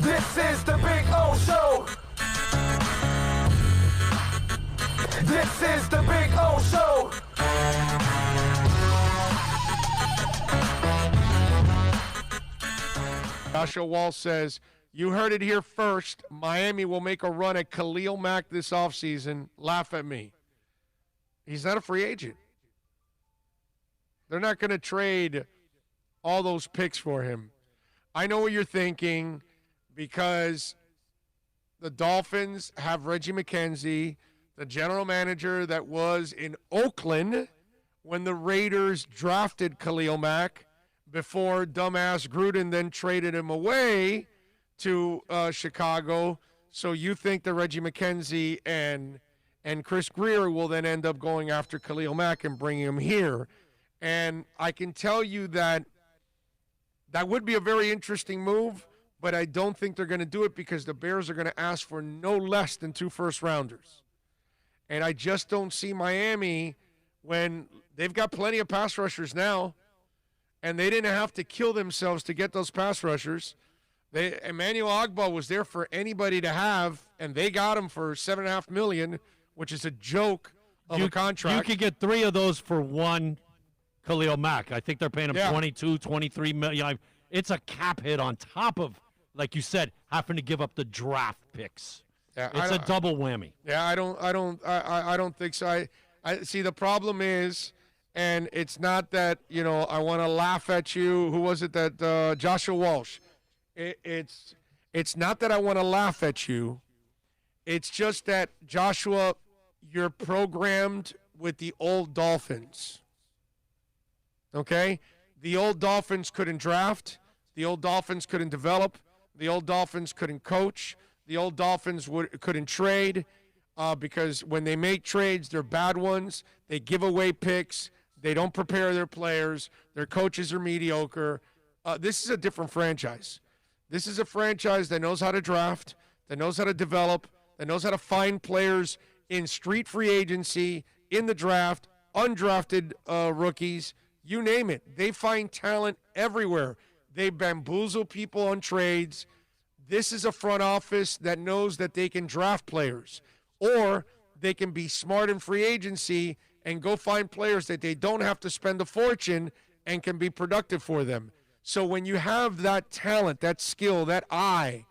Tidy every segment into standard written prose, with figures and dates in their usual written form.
This is the Big O Show. This is the Big O Show. Joshua Wall says, you heard it here first. Miami will make a run at Khalil Mack this offseason. Laugh at me. He's not a free agent. They're not going to trade all those picks for him. I know what you're thinking because the Dolphins have Reggie McKenzie, the general manager that was in Oakland when the Raiders drafted Khalil Mack before dumbass Gruden then traded him away to Chicago. So you think that Reggie McKenzie and Chris Greer will then end up going after Khalil Mack and bringing him here. And I can tell you that would be a very interesting move, but I don't think they're going to do it because the Bears are going to ask for no less than 2 first-rounders. And I just don't see Miami when they've got plenty of pass rushers now, and they didn't have to kill themselves to get those pass rushers. Emmanuel Ogbah was there for anybody to have, and they got him for $7.5 million, which is a joke of a contract. You could get 3 of those for one Khalil Mack. I think they're paying him $22, $23 million. It's a cap hit on top of, like you said, having to give up the draft picks. Yeah, it's a double whammy. Yeah, I don't think so. I see the problem is, and it's not that, I want to laugh at you. Who was it that Joshua Walsh? It's not that I want to laugh at you. It's just that, Joshua, you're programmed with the old Dolphins. Okay? The old Dolphins couldn't draft. The old Dolphins couldn't develop. The old Dolphins couldn't coach. The old Dolphins couldn't trade because when they make trades, they're bad ones. They give away picks. They don't prepare their players. Their coaches are mediocre. This is a different franchise. This is a franchise that knows how to draft, that knows how to develop, that knows how to find players in street free agency, in the draft, undrafted rookies, you name it. They find talent everywhere. They bamboozle people on trades. This is a front office that knows that they can draft players, or they can be smart in free agency and go find players that they don't have to spend a fortune and can be productive for them. So when you have that talent, that skill, that eye,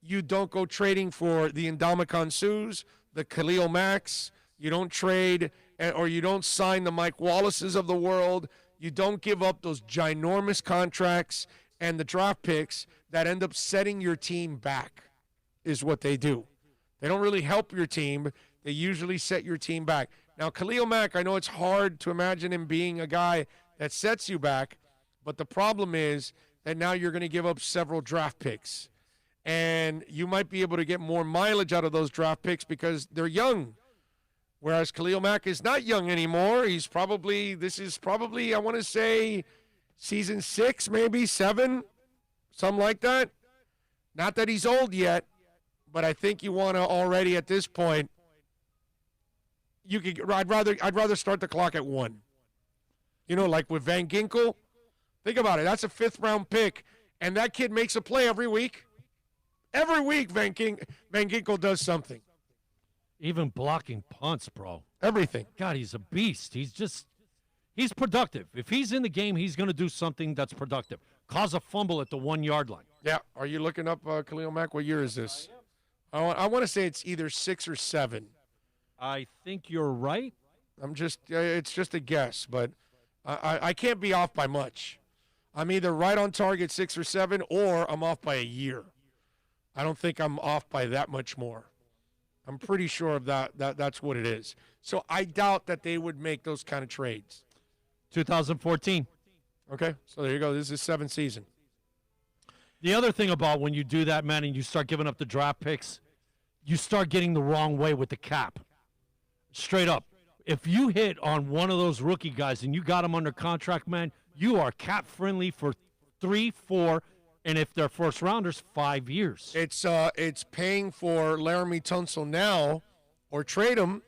you don't go trading for the Ndamukong Suhs, the Khalil Macks. You don't trade or you don't sign the Mike Wallaces of the world. You don't give up those ginormous contracts and the draft picks that end up setting your team back is what they do. They don't really help your team. They usually set your team back. Now, Khalil Mack, I know it's hard to imagine him being a guy that sets you back, but the problem is that now you're going to give up several draft picks. And you might be able to get more mileage out of those draft picks because they're young. Whereas Khalil Mack is not young anymore. This is probably, I want to say, season 6, maybe 7, something like that. Not that he's old yet, but I think you want to already at this point, I'd rather start the clock at 1. Like with Van Ginkel. Think about it. That's a 5th-round pick, and that kid makes a play every week. Every week, Van Ginkel does something. Even blocking punts, bro. Everything. God, he's a beast. He's productive. If he's in the game, he's going to do something that's productive. Cause a fumble at the 1-yard line. Yeah. Are you looking up Khalil Mack? What year is this? I want to say it's either 6 or 7. I think you're right. It's just a guess, but I can't be off by much. I'm either right on target 6 or 7, or I'm off by a year. I don't think I'm off by that much more. I'm pretty sure of that's what it is. So I doubt that they would make those kind of trades. 2014. Okay, so there you go. This is 7th season. The other thing about when you do that, man, and you start giving up the draft picks, you start getting the wrong way with the cap. Straight up. If you hit on one of those rookie guys and you got them under contract, man, you are cap friendly for 3, 4, and if they're first rounders, 5 years. It's paying for Laramie Tunsil now, or trade him,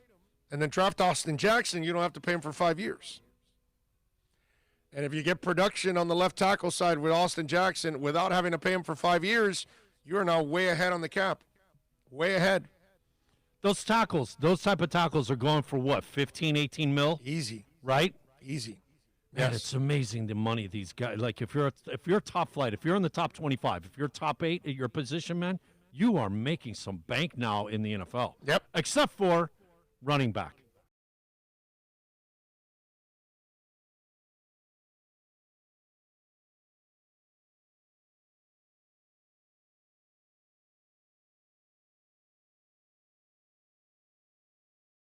and then draft Austin Jackson. You don't have to pay him for 5 years. And if you get production on the left tackle side with Austin Jackson without having to pay him for 5 years, You are now way ahead on the cap. Way ahead. Those tackles, those type of tackles are going for what, 15, 18 mil? Easy. Right? Easy. Man, Yes. it's amazing the money these guys. Like if you're top flight, if you're in the top 25, if you're top 8 at your position, man, you are making some bank now in the NFL. Yep. Except for running back.